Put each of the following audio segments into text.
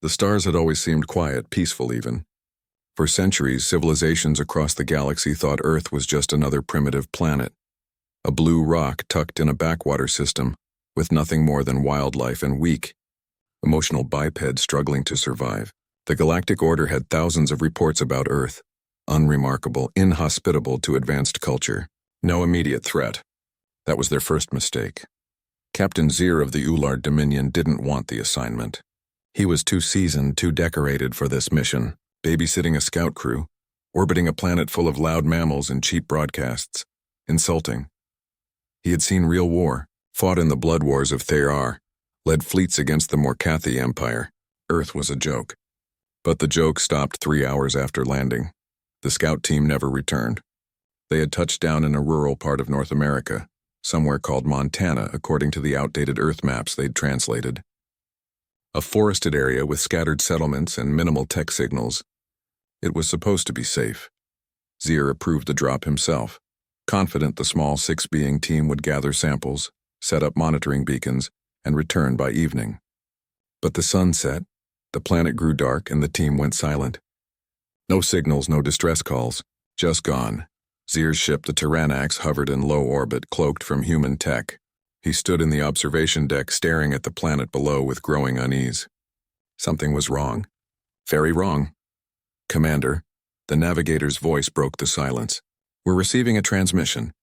The stars had always seemed quiet, peaceful even. For centuries, civilizations across the galaxy thought Earth was just another primitive planet, a blue rock tucked in a backwater system, with nothing more than wildlife and weak, emotional bipeds struggling to survive. The Galactic Order had thousands of reports about Earth, unremarkable, inhospitable to advanced culture, no immediate threat. That was their first mistake. Captain Zier of the Ulard Dominion didn't want the assignment. He was too seasoned, too decorated for this mission, babysitting a scout crew, orbiting a planet full of loud mammals and cheap broadcasts. Insulting. He had seen real war, fought in the blood wars of Thayar, led fleets against the Morkathi Empire. Earth was a joke. But the joke stopped 3 hours after landing. The scout team never returned. They had touched down in a rural part of North America, somewhere called Montana according to the outdated Earth maps they'd translated. A forested area with scattered settlements and minimal tech signals. It was supposed to be safe. Zier approved the drop himself, confident the small 6-being team would gather samples, set up monitoring beacons, and return by evening. But the sun set, the planet grew dark, and the team went silent. No signals, no distress calls, just gone. Zier's ship, the Tyrannax, hovered in low orbit, cloaked from human tech. He stood in the observation deck, staring at the planet below with growing unease. Something was wrong. Very wrong. "Commander," the navigator's voice broke the silence. "We're receiving a transmission.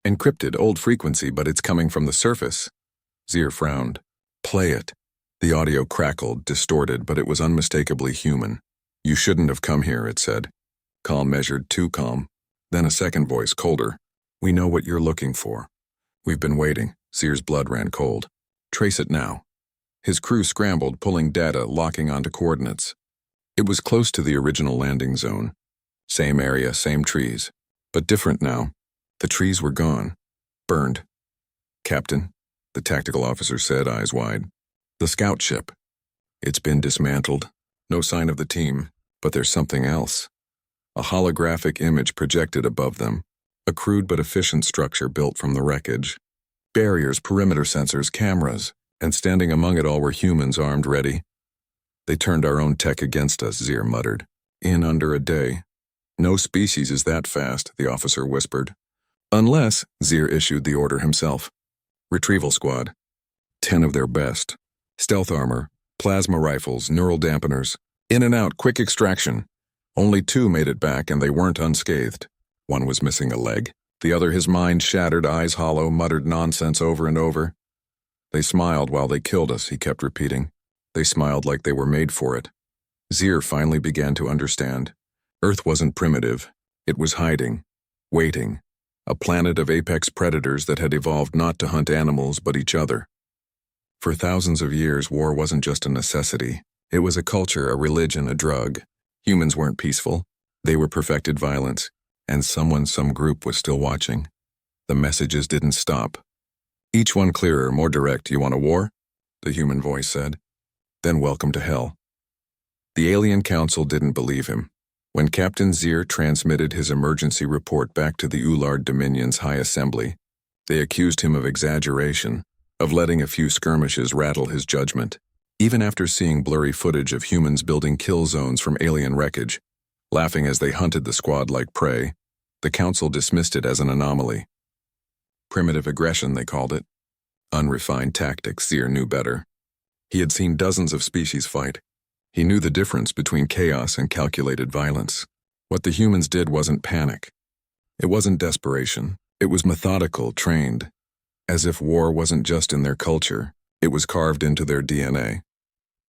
Encrypted, old frequency, but it's coming from the surface." Zier frowned. "Play it." The audio crackled, distorted, but it was unmistakably human. "You shouldn't have come here," it said. Calm, measured, too calm. Then a second voice, colder. "We know what you're looking for. We've been waiting." Zier's blood ran cold. "Trace it now." His crew scrambled, pulling data, locking onto coordinates. It was close to the original landing zone. Same area, same trees. But different now. The trees were gone. Burned. "Captain," the tactical officer said, eyes wide. "The scout ship. It's been dismantled. No sign of the team. But there's something else." A holographic image projected above them. A crude but efficient structure built from the wreckage. Barriers, perimeter sensors, cameras, and standing among it all were humans armed ready. "They turned our own tech against us," Zier muttered. "In under a day." "No species is that fast," the officer whispered. "Unless," Zier issued the order himself. "Retrieval squad. 10 of their best. Stealth armor, plasma rifles, neural dampeners. In and out, quick extraction." Only 2 made it back, and they weren't unscathed. One was missing a leg. The other, his mind shattered, eyes hollow, muttered nonsense over and over. "They smiled while they killed us," he kept repeating. They smiled like they were made for it. Zier finally began to understand. Earth wasn't primitive. It was hiding, waiting. A planet of apex predators that had evolved not to hunt animals but each other. For thousands of years, war wasn't just a necessity. It was a culture, a religion, a drug. Humans weren't peaceful. They were perfected violence. And someone, some group was still watching. The messages didn't stop. Each one clearer, more direct. "You want a war?" the human voice said. "Then welcome to hell." The alien council didn't believe him. When Captain Zier transmitted his emergency report back to the Ulard Dominion's High Assembly, they accused him of exaggeration, of letting a few skirmishes rattle his judgment. Even after seeing blurry footage of humans building kill zones from alien wreckage, laughing as they hunted the squad like prey, the council dismissed it as an anomaly. Primitive aggression, they called it. Unrefined tactics. Zier knew better. He had seen dozens of species fight. He knew the difference between chaos and calculated violence. What the humans did wasn't panic. It wasn't desperation. It was methodical, trained. As if war wasn't just in their culture, it was carved into their DNA.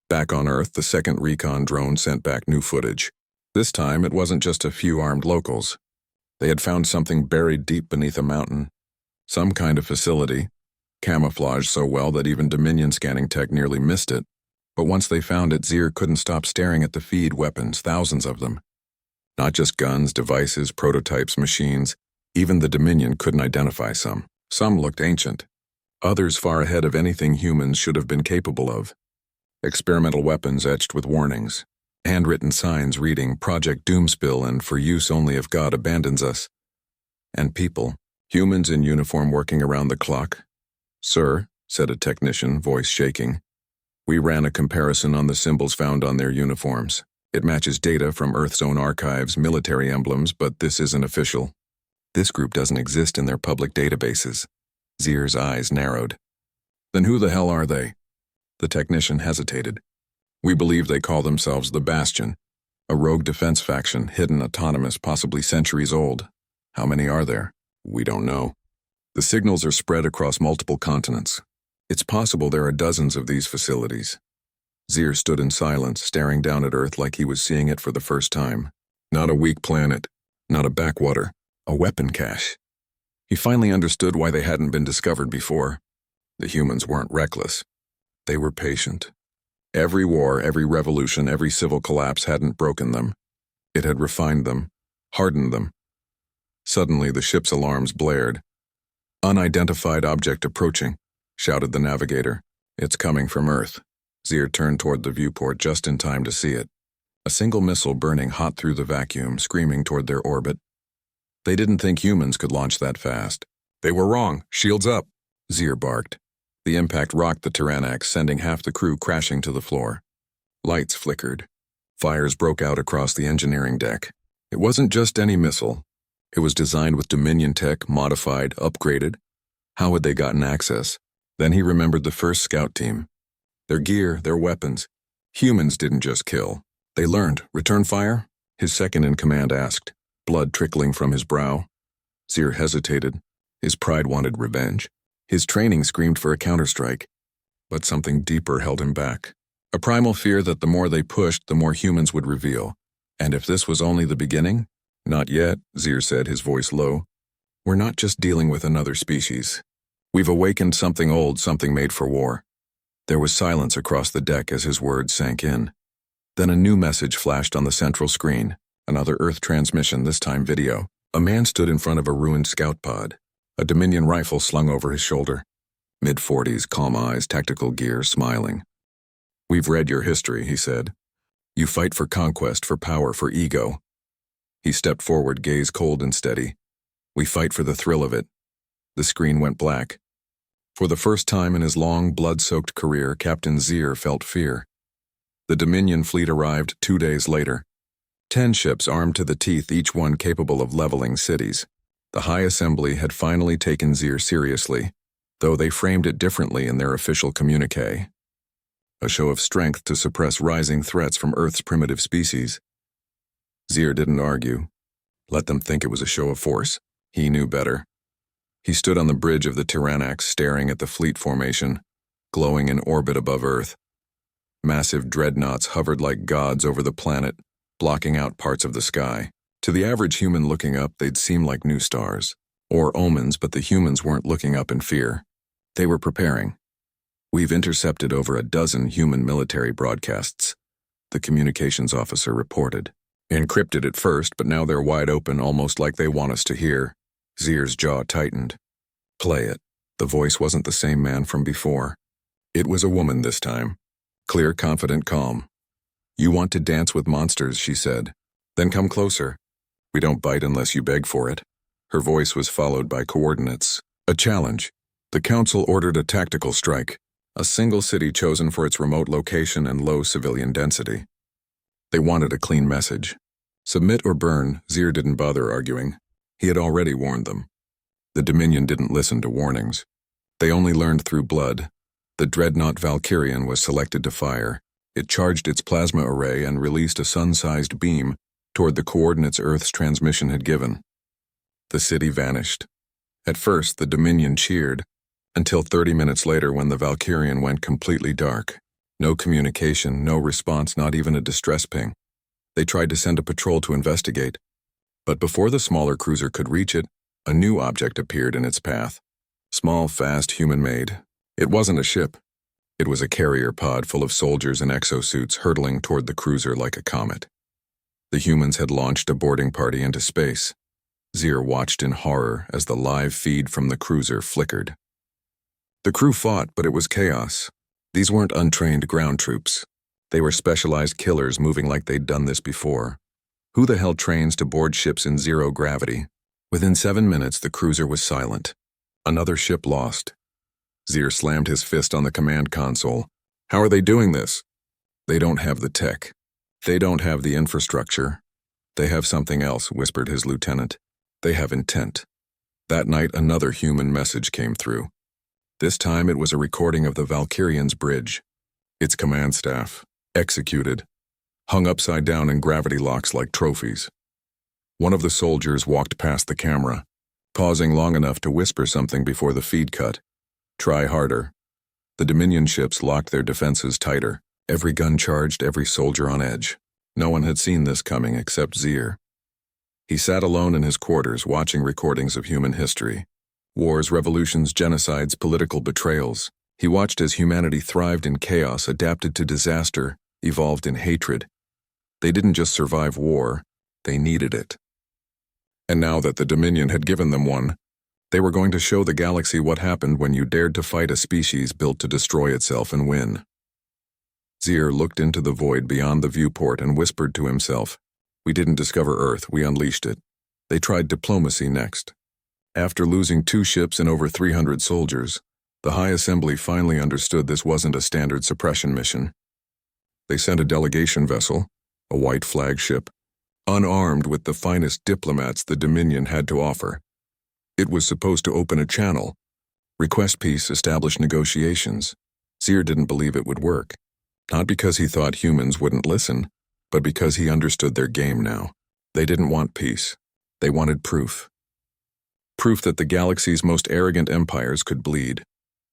Back on Earth, the second recon drone sent back new footage. This time, it wasn't just a few armed locals. They had found something buried deep beneath a mountain. Some kind of facility, camouflaged so well that even Dominion scanning tech nearly missed it. But once they found it, Zier couldn't stop staring at the feed weapons, thousands of them. Not just guns, devices, prototypes, machines. Even the Dominion couldn't identify some. Some looked ancient. Others far ahead of anything humans should have been capable of. Experimental weapons etched with warnings. Handwritten signs reading Project Doomspill and for use only if God abandons us. And people, humans in uniform working around the clock. "Sir," said a technician, voice shaking. We ran a comparison on the symbols found on their uniforms. It matches data from Earth's own archives, military emblems, but this isn't official. This group doesn't exist in their public databases. Zier's eyes narrowed. Then who the hell are they? The technician hesitated. We believe they call themselves the Bastion, a rogue defense faction, hidden, autonomous, possibly centuries old. How many are there? We don't know. The signals are spread across multiple continents. It's possible there are dozens of these facilities. Zier stood in silence, staring down at Earth like he was seeing it for the first time. Not a weak planet, not a backwater, a weapon cache. He finally understood why they hadn't been discovered before. The humans weren't reckless. They were patient. Every war, every revolution, every civil collapse hadn't broken them. It had refined them, hardened them. Suddenly, the ship's alarms blared. "Unidentified object approaching," shouted the navigator. "It's coming from Earth." Zier turned toward the viewport just in time to see it. A single missile burning hot through the vacuum, screaming toward their orbit. They didn't think humans could launch that fast. "They were wrong. Shields up," Zier barked. The impact rocked the Tyrannax, sending half the crew crashing to the floor. Lights flickered. Fires broke out across the engineering deck. It wasn't just any missile. It was designed with Dominion tech, modified, upgraded. How had they gotten access? Then he remembered the first scout team. Their gear, their weapons. Humans didn't just kill. They learned. "Return fire?" His second-in-command asked, blood trickling from his brow. Zier hesitated. His pride wanted revenge. His training screamed for a counterstrike. But something deeper held him back. A primal fear that the more they pushed, the more humans would reveal. And if this was only the beginning? "Not yet," Zier said, his voice low. "We're not just dealing with another species. We've awakened something old, something made for war." There was silence across the deck as his words sank in. Then a new message flashed on the central screen. Another Earth transmission, this time video. A man stood in front of a ruined scout pod, a Dominion rifle slung over his shoulder. Mid-40s, calm eyes, tactical gear, smiling. "We've read your history," he said. "You fight for conquest, for power, for ego." He stepped forward, gaze cold and steady. "We fight for the thrill of it." The screen went black. For the first time in his long, blood-soaked career, Captain Zier felt fear. The Dominion fleet arrived 2 days later. 10 ships armed to the teeth, each one capable of leveling cities. The High Assembly had finally taken Zier seriously, though they framed it differently in their official communiqué. A show of strength to suppress rising threats from Earth's primitive species. Zier didn't argue. Let them think it was a show of force. He knew better. He stood on the bridge of the Tyrannax, staring at the fleet formation, glowing in orbit above Earth. Massive dreadnoughts hovered like gods over the planet, blocking out parts of the sky. To the average human looking up, they'd seem like new stars, or omens, but the humans weren't looking up in fear. They were preparing. "We've intercepted over a dozen human military broadcasts," the communications officer reported. "Encrypted at first, but now they're wide open, almost like they want us to hear." Zier's jaw tightened. "Play it." The voice wasn't the same man from before. It was a woman this time. Clear, confident, calm. "You want to dance with monsters," she said. "Then come closer. We don't bite unless you beg for it." Her voice was followed by coordinates. A challenge. The Council ordered a tactical strike, a single city chosen for its remote location and low civilian density. They wanted a clean message. Submit or burn, Zier didn't bother arguing. He had already warned them. The Dominion didn't listen to warnings. They only learned through blood. The dreadnought Valkyrian was selected to fire. It charged its plasma array and released a sun-sized beam toward the coordinates Earth's transmission had given. The city vanished. At first, the Dominion cheered, until 30 minutes later when the Valkyrian went completely dark. No communication, no response, not even a distress ping. They tried to send a patrol to investigate. But before the smaller cruiser could reach it, a new object appeared in its path. Small, fast, human-made. It wasn't a ship. It was a carrier pod full of soldiers in exosuits hurtling toward the cruiser like a comet. The humans had launched a boarding party into space. Zier watched in horror as the live feed from the cruiser flickered. The crew fought, but it was chaos. These weren't untrained ground troops. They were specialized killers moving like they'd done this before. Who the hell trains to board ships in zero gravity? Within 7 minutes, the cruiser was silent. Another ship lost. Zier slammed his fist on the command console. How are they doing this? They don't have the tech. They don't have the infrastructure. They have something else, whispered his lieutenant. They have intent. That night, another human message came through. This time it was a recording of the Valkyrian's bridge. Its command staff, executed, hung upside down in gravity locks like trophies. One of the soldiers walked past the camera, pausing long enough to whisper something before the feed cut. Try harder. The Dominion ships locked their defenses tighter, every gun charged, every soldier on edge. No one had seen this coming except Zier. He sat alone in his quarters watching recordings of human history. Wars, revolutions, genocides, political betrayals. He watched as humanity thrived in chaos, adapted to disaster, evolved in hatred. They didn't just survive war, they needed it. And now that the Dominion had given them one, they were going to show the galaxy what happened when you dared to fight a species built to destroy itself and win. Zier looked into the void beyond the viewport and whispered to himself, "We didn't discover Earth, we unleashed it. They tried diplomacy next." After losing 2 ships and over 300 soldiers, the High Assembly finally understood this wasn't a standard suppression mission. They sent a delegation vessel, a white flagship, unarmed with the finest diplomats the Dominion had to offer. It was supposed to open a channel, request peace, establish negotiations. Zier didn't believe it would work, not because he thought humans wouldn't listen, but because he understood their game now. They didn't want peace. They wanted proof. Proof that the galaxy's most arrogant empires could bleed.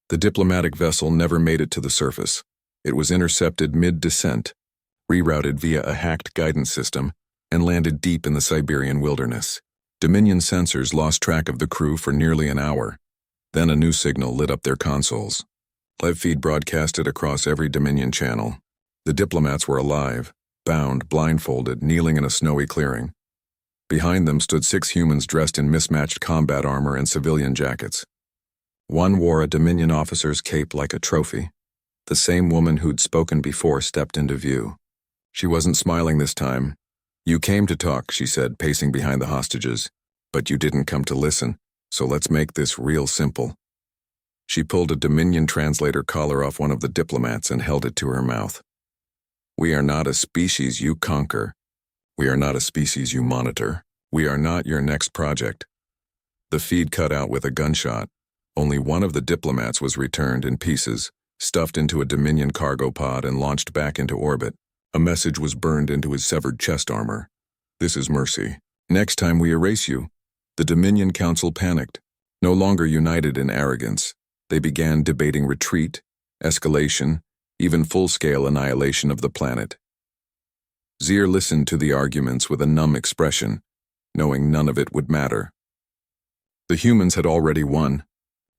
The diplomatic vessel never made it to the surface. It was intercepted mid-descent, rerouted via a hacked guidance system, and landed deep in the Siberian wilderness. Dominion sensors lost track of the crew for nearly an hour. Then a new signal lit up their consoles. Live feed broadcasted across every Dominion channel. The diplomats were alive, bound, blindfolded, kneeling in a snowy clearing. Behind them stood 6 humans dressed in mismatched combat armor and civilian jackets. One wore a Dominion officer's cape like a trophy. The same woman who'd spoken before stepped into view. She wasn't smiling this time. "You came to talk," she said, pacing behind the hostages. "But you didn't come to listen, so let's make this real simple." She pulled a Dominion translator collar off one of the diplomats and held it to her mouth. "We are not a species you conquer. We are not a species you monitor. We are not your next project." The feed cut out with a gunshot. Only one of the diplomats was returned in pieces, stuffed into a Dominion cargo pod and launched back into orbit. A message was burned into his severed chest armor. "This is mercy. Next time we erase you." The Dominion Council panicked. No longer united in arrogance, they began debating retreat, escalation, even full-scale annihilation of the planet. Zier listened to the arguments with a numb expression, knowing none of it would matter. The humans had already won.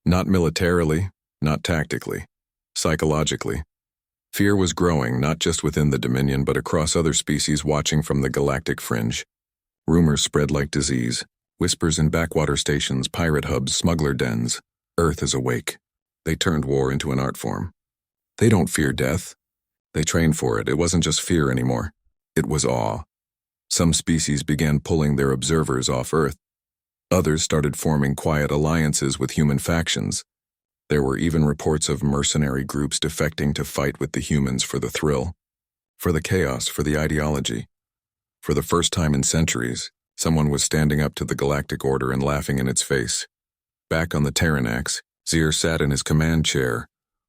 Not militarily, not tactically, psychologically. Fear was growing not just within the Dominion but across other species watching from the galactic fringe. Rumors spread like disease, whispers in backwater stations, pirate hubs, smuggler dens. Earth is awake. They turned war into an art form. They don't fear death. They trained for it. It wasn't just fear anymore. It was awe. Some species began pulling their observers off Earth. Others started forming quiet alliances with human factions. There were even reports of mercenary groups defecting to fight with the humans for the thrill, for the chaos, for the ideology. For the first time in centuries, someone was standing up to the Galactic Order and laughing in its face. Back on the Terranax, Zier sat in his command chair,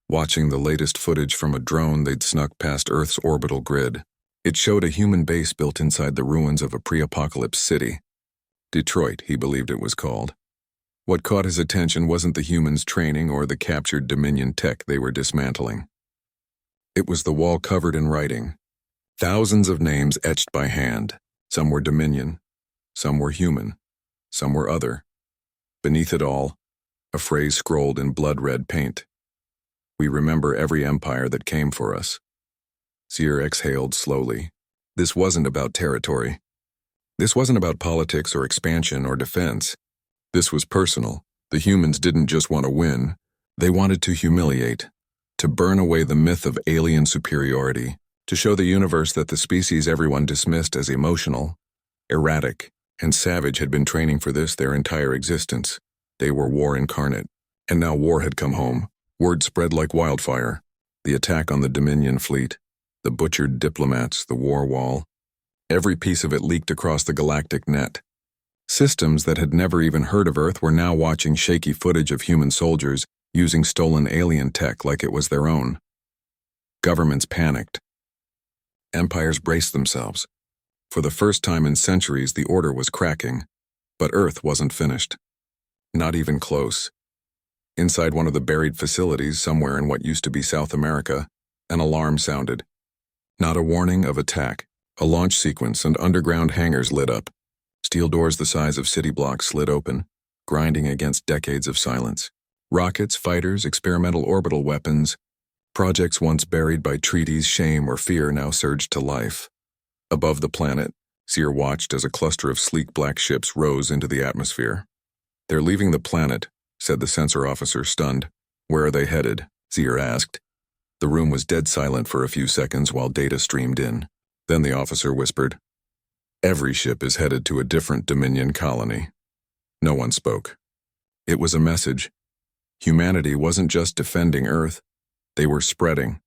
watching the latest footage from a drone they'd snuck past Earth's orbital grid. It showed a human base built inside the ruins of a pre-apocalypse city. Detroit, he believed it was called. What caught his attention wasn't the humans' training or the captured Dominion tech they were dismantling. It was the wall covered in writing. Thousands of names etched by hand. Some were Dominion, some were human, some were other. Beneath it all, a phrase scrolled in blood-red paint. "We remember every empire that came for us." Zier exhaled slowly. This wasn't about territory. This wasn't about politics or expansion or defense. This was personal. The humans didn't just want to win. They wanted to humiliate, to burn away the myth of alien superiority, to show the universe that the species everyone dismissed as emotional, erratic, and savage had been training for this their entire existence. They were war incarnate. And now war had come home. Word spread like wildfire. The attack on the Dominion fleet, the butchered diplomats, the war wall. Every piece of it leaked across the galactic net. Systems that had never even heard of Earth were now watching shaky footage of human soldiers using stolen alien tech like it was their own. Governments panicked. Empires braced themselves. For the first time in centuries, the order was cracking. But Earth wasn't finished. Not even close. Inside one of the buried facilities somewhere in what used to be South America, an alarm sounded. Not a warning of attack. A launch sequence and underground hangars lit up. Steel doors the size of city blocks slid open, grinding against decades of silence. Rockets, fighters, experimental orbital weapons, projects once buried by treaties, shame, or fear now surged to life. Above the planet, Seer watched as a cluster of sleek black ships rose into the atmosphere. "They're leaving the planet," said the sensor officer, stunned. "Where are they headed?" Seer asked. The room was dead silent for a few seconds while data streamed in. Then the officer whispered, "Every ship is headed to a different Dominion colony." No one spoke. It was a message. Humanity wasn't just defending Earth, they were spreading.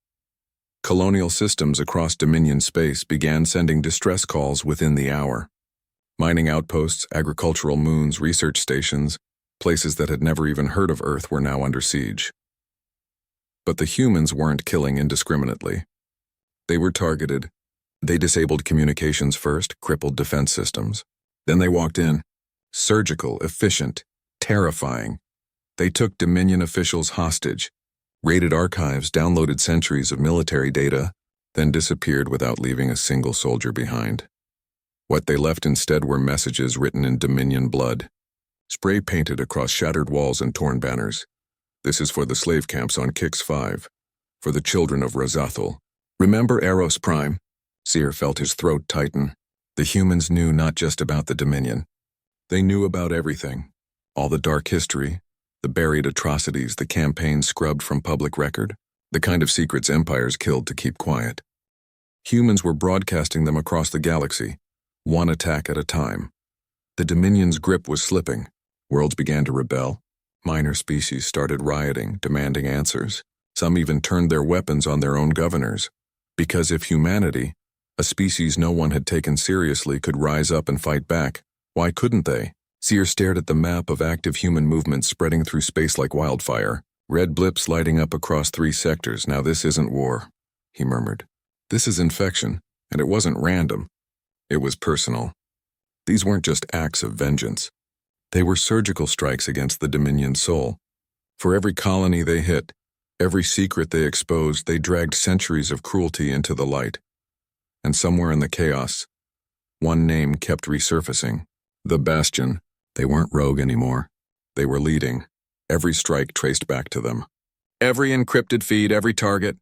Colonial systems across Dominion space began sending distress calls within the hour. Mining outposts, agricultural moons, research stations, places that had never even heard of Earth were now under siege. But the humans weren't killing indiscriminately. They were targeted. They disabled communications first, crippled defense systems. Then they walked in. Surgical, efficient, terrifying. They took Dominion officials hostage, raided archives, downloaded centuries of military data, then disappeared without leaving a single soldier behind. What they left instead were messages written in Dominion blood, spray painted across shattered walls and torn banners. "This is for the slave camps on Kix 5, for the children of Razathal. Remember Eros Prime?" Seer felt his throat tighten. The humans knew not just about the Dominion. They knew about everything. All the dark history, the buried atrocities, the campaigns scrubbed from public record, the kind of secrets empires killed to keep quiet. Humans were broadcasting them across the galaxy, one attack at a time. The Dominion's grip was slipping. Worlds began to rebel. Minor species started rioting, demanding answers. Some even turned their weapons on their own governors. Because if humanity, a species no one had taken seriously, could rise up and fight back, why couldn't they? Seer stared at the map of active human movements spreading through space like wildfire, red blips lighting up across 3 sectors. "Now this isn't war," he murmured. "This is infection, and it wasn't random. It was personal. These weren't just acts of vengeance. They were surgical strikes against the Dominion soul. For every colony they hit, every secret they exposed, they dragged centuries of cruelty into the light. And somewhere in the chaos, one name kept resurfacing. The Bastion. They weren't rogue anymore. They were leading. Every strike traced back to them. Every encrypted feed, every target.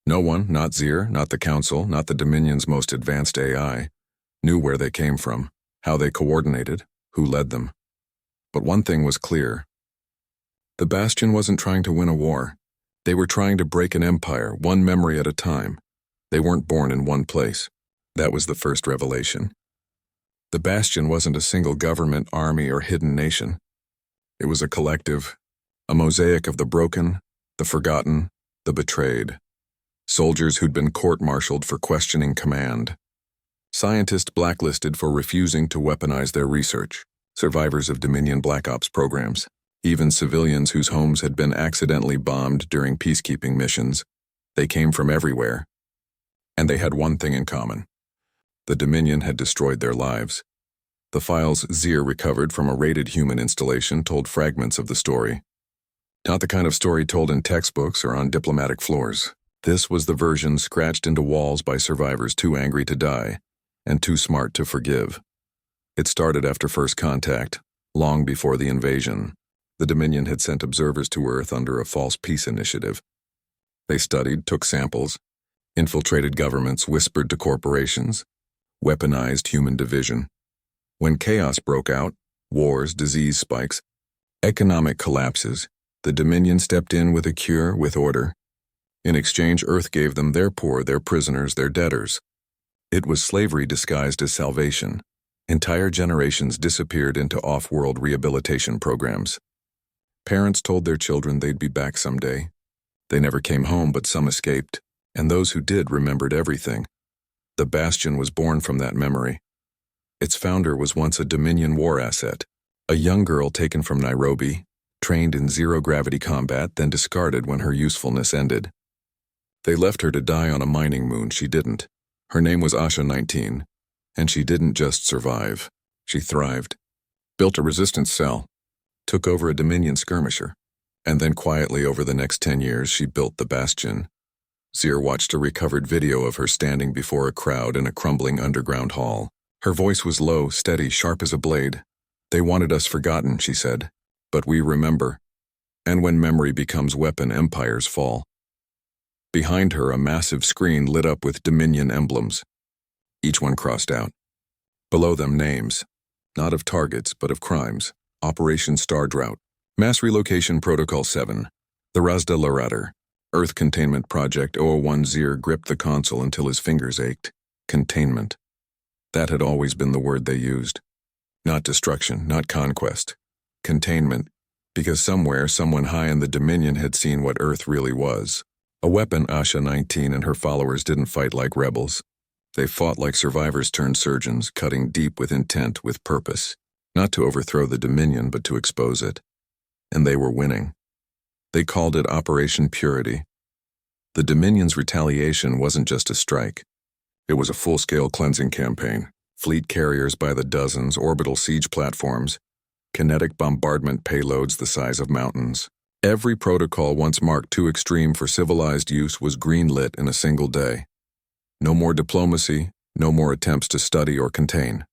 No one, not Seer, not the Council, not the Dominion's most advanced AI, knew where they came from, how they coordinated, who led them. But one thing was clear. The Bastion wasn't trying to win a war. They were trying to break an empire, one memory at a time. They weren't born in one place. That was the first revelation. The Bastion wasn't a single government, army, or hidden nation. It was a collective, a mosaic of the broken, the forgotten, the betrayed. Soldiers who'd been court-martialed for questioning command. Scientists blacklisted for refusing to weaponize their research. Survivors of Dominion Black Ops programs. Even civilians whose homes had been accidentally bombed during peacekeeping missions. They came from everywhere. And they had one thing in common. The Dominion had destroyed their lives. The files Seer recovered from a raided human installation told fragments of the story. Not the kind of story told in textbooks or on diplomatic floors. This was the version scratched into walls by survivors too angry to die and too smart to forgive. It started after first contact, long before the invasion. The Dominion had sent observers to Earth under a false peace initiative. They studied, took samples, infiltrated governments, whispered to corporations, weaponized human division. When chaos broke out, wars, disease spikes, economic collapses, the Dominion stepped in with a cure, with order. In exchange, Earth gave them their poor, their prisoners, their debtors. It was slavery disguised as salvation. Entire generations disappeared into off-world rehabilitation programs. Parents told their children they'd be back someday. They never came home, but some escaped, and those who did remembered everything. The Bastion was born from that memory. Its founder was once a Dominion war asset, a young girl taken from Nairobi, trained in zero-gravity combat, then discarded when her usefulness ended. They left her to die on a mining moon. She didn't. Her name was Asha 19, and she didn't just survive. She thrived, built a resistance cell, took over a Dominion skirmisher, and then quietly over the next 10 years she built the Bastion. Zir watched a recovered video of her standing before a crowd in a crumbling underground hall. Her voice was low, steady, sharp as a blade. "They wanted us forgotten," she said, "but we remember. And when memory becomes weapon, empires fall." Behind her, a massive screen lit up with Dominion emblems. Each one crossed out. Below them, names, not of targets, but of crimes. Operation Star Drought, Mass Relocation Protocol 7, the Razda Larater, Earth Containment Project 001. Zir gripped the console until his fingers ached. Containment. That had always been the word they used. Not destruction, not conquest. Containment, because somewhere, someone high in the Dominion had seen what Earth really was. A weapon. Asha 19 and her followers didn't fight like rebels. They fought like survivors turned surgeons, cutting deep with intent, with purpose. Not to overthrow the Dominion, but to expose it. And they were winning. They called it Operation Purity. The Dominion's retaliation wasn't just a strike. It was a full-scale cleansing campaign. Fleet carriers by the dozens, orbital siege platforms, kinetic bombardment payloads the size of mountains. Every protocol once marked too extreme for civilized use was greenlit in a single day. No more diplomacy, no more attempts to study or contain.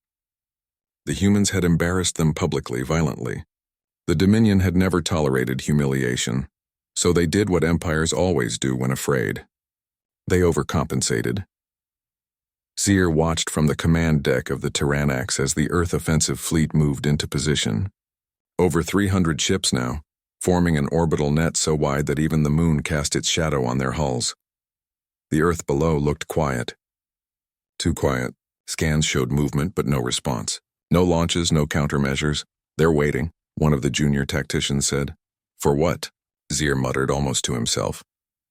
The humans had embarrassed them publicly, violently. The Dominion had never tolerated humiliation, so they did what empires always do when afraid. They overcompensated. Zir watched from the command deck of the Tyrannax as the Earth offensive fleet moved into position. Over 300 ships now, forming an orbital net so wide that even the moon cast its shadow on their hulls. The Earth below looked quiet. Too quiet. Scans showed movement, but no response. No launches, no countermeasures. "They're waiting," one of the junior tacticians said. "For what?" Zir muttered almost to himself.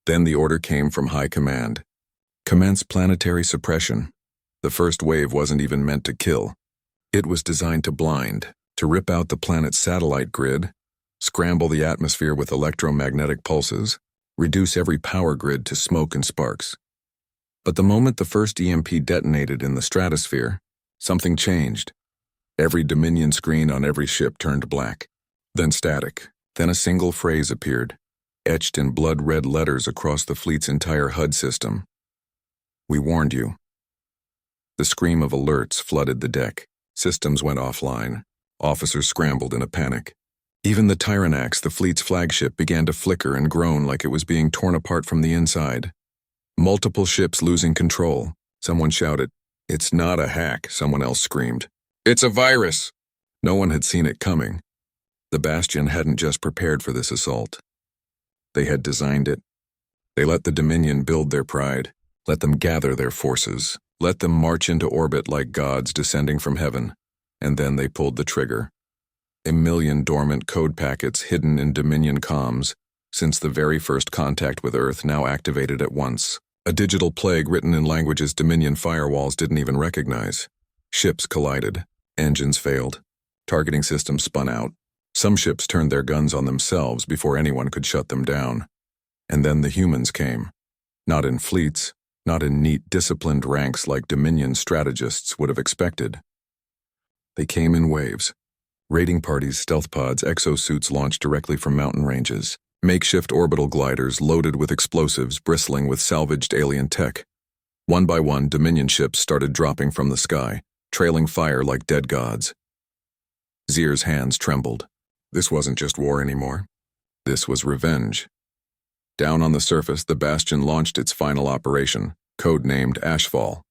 Then the order came from high command. Commence planetary suppression. The first wave wasn't even meant to kill. It was designed to blind, to rip out the planet's satellite grid, scramble the atmosphere with electromagnetic pulses, reduce every power grid to smoke and sparks. But the moment the first EMP detonated in the stratosphere, something changed. Every Dominion screen on every ship turned black, then static, then a single phrase appeared, etched in blood-red letters across the fleet's entire HUD system. "We warned you." The scream of alerts flooded the deck. Systems went offline. Officers scrambled in a panic. Even the Tyrannax, the fleet's flagship, began to flicker and groan like it was being torn apart from the inside. Multiple ships losing control. Someone shouted, "It's not a hack," someone else screamed. "It's a virus!" No one had seen it coming. The Bastion hadn't just prepared for this assault. They had designed it. They let the Dominion build their pride, let them gather their forces, let them march into orbit like gods descending from heaven, and then they pulled the trigger. 1,000,000 dormant code packets hidden in Dominion comms, since the very first contact with Earth, now activated at once. A digital plague written in languages Dominion firewalls didn't even recognize. Ships collided. Engines failed. Targeting systems spun out. Some ships turned their guns on themselves before anyone could shut them down. And then the humans came. Not in fleets, not in neat, disciplined ranks like Dominion strategists would have expected. They came in waves. Raiding parties, stealth pods, exosuits launched directly from mountain ranges. Makeshift orbital gliders loaded with explosives, bristling with salvaged alien tech. One by one, Dominion ships started dropping from the sky, trailing fire like dead gods. Zir's hands trembled. This wasn't just war anymore. This was revenge. Down on the surface, the Bastion launched its final operation, codenamed Ashfall.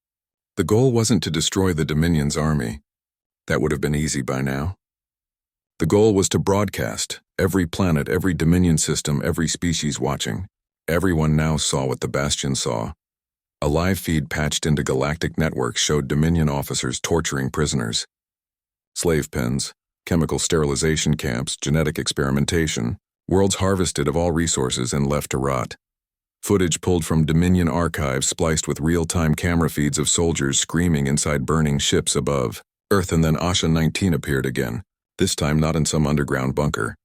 The goal wasn't to destroy the Dominion's army. That would have been easy by now. The goal was to broadcast. Every planet, every Dominion system, every species watching. Everyone now saw what the Bastion saw. A live feed patched into Galactic networks showed Dominion officers torturing prisoners. Slave pens, chemical sterilization camps, genetic experimentation, Worlds harvested of all resources and left to rot. Footage pulled from Dominion archives spliced with real-time camera feeds of soldiers screaming inside burning ships above. Earth, and then Asha-19 appeared again, this time not in some underground bunker,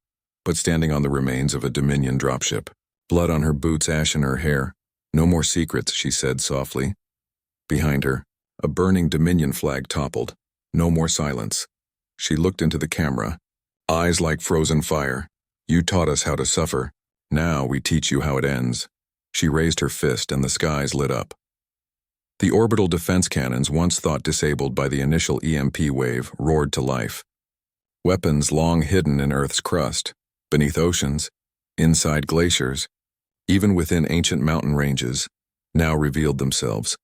but standing on the remains of a Dominion dropship. Blood on her boots, ash in her hair. "No more secrets," she said softly. Behind her, a burning Dominion flag toppled. "No more silence." She looked into the camera, eyes like frozen fire. "You taught us how to suffer. Now we teach you how it ends." She raised her fist and the skies lit up. The orbital defense cannons, once thought disabled by the initial EMP wave, roared to life. Weapons long hidden in Earth's crust, beneath oceans, inside glaciers, even within ancient mountain ranges, now revealed themselves.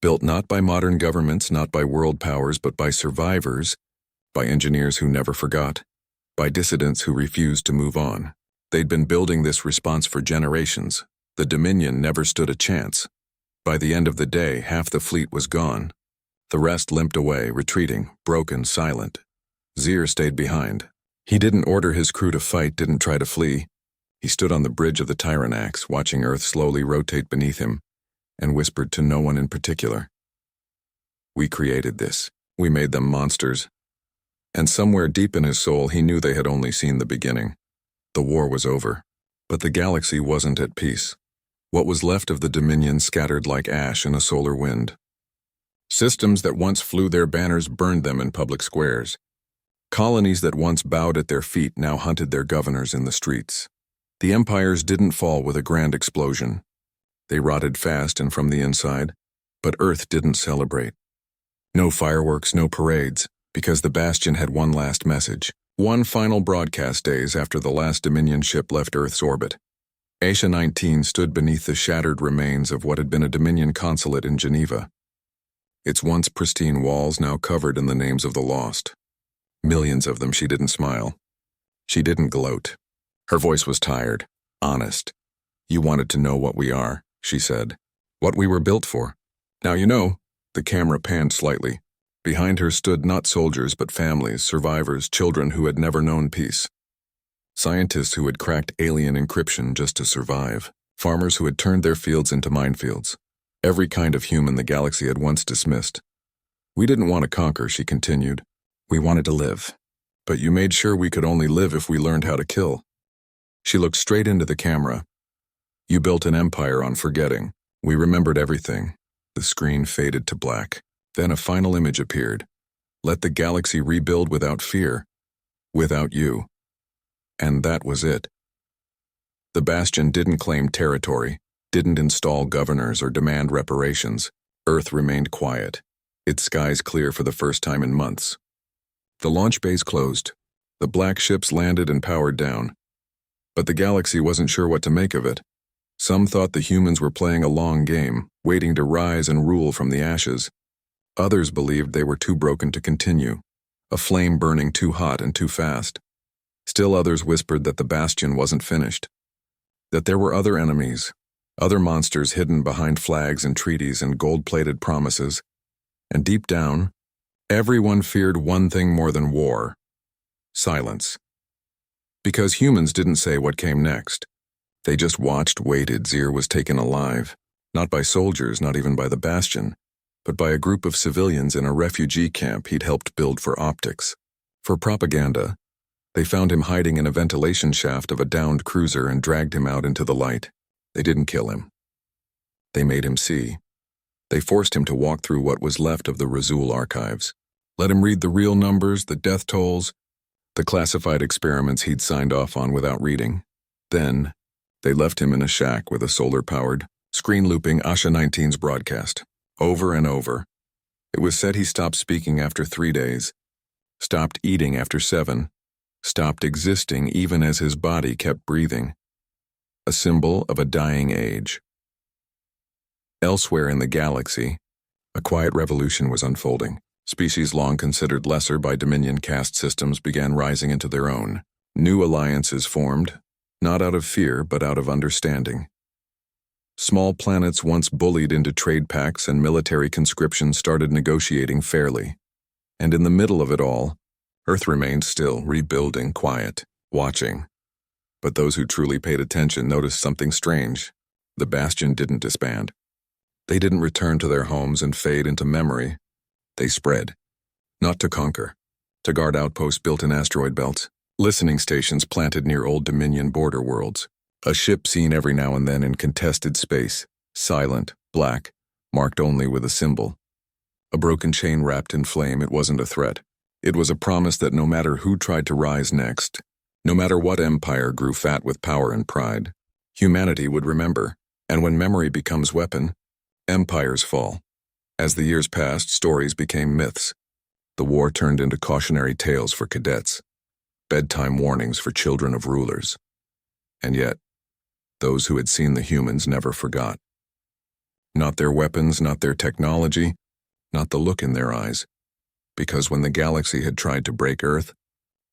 Built not by modern governments, not by world powers, but by survivors, by engineers who never forgot, by dissidents who refused to move on. They'd been building this response for generations. The Dominion never stood a chance. By the end of the day, half the fleet was gone. The rest limped away, retreating, broken, silent. Zir stayed behind. He didn't order his crew to fight, didn't try to flee. He stood on the bridge of the Tyrannax, watching Earth slowly rotate beneath him, and whispered to no one in particular. "We created this. We made them monsters." And somewhere deep in his soul, he knew they had only seen the beginning. The war was over, but the galaxy wasn't at peace. What was left of the Dominion scattered like ash in a solar wind. Systems that once flew their banners burned them in public squares. Colonies that once bowed at their feet now hunted their governors in the streets. The empires didn't fall with a grand explosion. They rotted fast and from the inside, but Earth didn't celebrate. No fireworks, no parades, because the Bastion had one last message, one final broadcast days after the last Dominion ship left Earth's orbit. Asha-19 stood beneath the shattered remains of what had been a Dominion consulate in Geneva. Its once pristine walls now covered in the names of the lost. Millions of them. She didn't smile. She didn't gloat. Her voice was tired, honest. "You wanted to know what we are," she said. "What we were built for. Now you know." The camera panned slightly. Behind her stood not soldiers but families, survivors, children who had never known peace. Scientists who had cracked alien encryption just to survive. Farmers who had turned their fields into minefields. Every kind of human the galaxy had once dismissed. "We didn't want to conquer," she continued. "We wanted to live. But you made sure we could only live if we learned how to kill." She looked straight into the camera. "You built an empire on forgetting. We remembered everything." The screen faded to black. Then a final image appeared. "Let the galaxy rebuild without fear. Without you." And that was it. The Bastion didn't claim territory, didn't install governors or demand reparations. Earth remained quiet, its skies clear for the first time in months. The launch bays closed. The black ships landed and powered down. But the galaxy wasn't sure what to make of it. Some thought the humans were playing a long game, waiting to rise and rule from the ashes. Others believed they were too broken to continue, a flame burning too hot and too fast. Still others whispered that the Bastion wasn't finished, that there were other enemies, other monsters hidden behind flags and treaties and gold-plated promises. And deep down, everyone feared one thing more than war: silence. Because humans didn't say what came next. They just watched, waited. Zir was taken alive, not by soldiers, not even by the Bastion, but by a group of civilians in a refugee camp he'd helped build for optics. For propaganda, they found him hiding in a ventilation shaft of a downed cruiser and dragged him out into the light. They didn't kill him. They made him see. They forced him to walk through what was left of the Razul archives. Let him read the real numbers, the death tolls, the classified experiments he'd signed off on without reading. Then, they left him in a shack with a solar-powered, screen-looping Asha-19's broadcast. Over and over. It was said he stopped speaking after 3 days, stopped eating after 7, stopped existing even as his body kept breathing. A symbol of a dying age. Elsewhere in the galaxy, a quiet revolution was unfolding. Species long considered lesser by Dominion caste systems began rising into their own. New alliances formed, not out of fear but out of understanding. Small planets once bullied into trade pacts and military conscription started negotiating fairly. And in the middle of it all, Earth remained still, rebuilding, quiet, watching. But those who truly paid attention noticed something strange. The Bastion didn't disband. They didn't return to their homes and fade into memory. They spread. Not to conquer. To guard outposts built in asteroid belts. Listening stations planted near Old Dominion border worlds. A ship seen every now and then in contested space. Silent, black, marked only with a symbol. A broken chain wrapped in flame. It wasn't a threat. It was a promise that no matter who tried to rise next, no matter what empire grew fat with power and pride, humanity would remember. And when memory becomes weapon, empires fall. As the years passed, stories became myths. The war turned into cautionary tales for cadets, bedtime warnings for children of rulers. And yet, those who had seen the humans never forgot. Not their weapons, not their technology, not the look in their eyes. Because when the galaxy had tried to break Earth,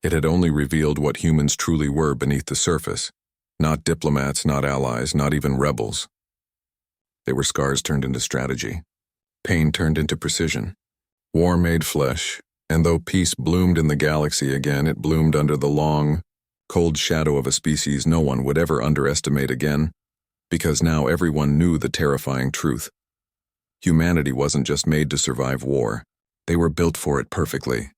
it had only revealed what humans truly were beneath the surface. Not diplomats, not allies, not even rebels. They were scars turned into strategy. Pain turned into precision. War made flesh, and though peace bloomed in the galaxy again, it bloomed under the long, cold shadow of a species no one would ever underestimate again, because now everyone knew the terrifying truth. Humanity wasn't just made to survive war. They were built for it perfectly.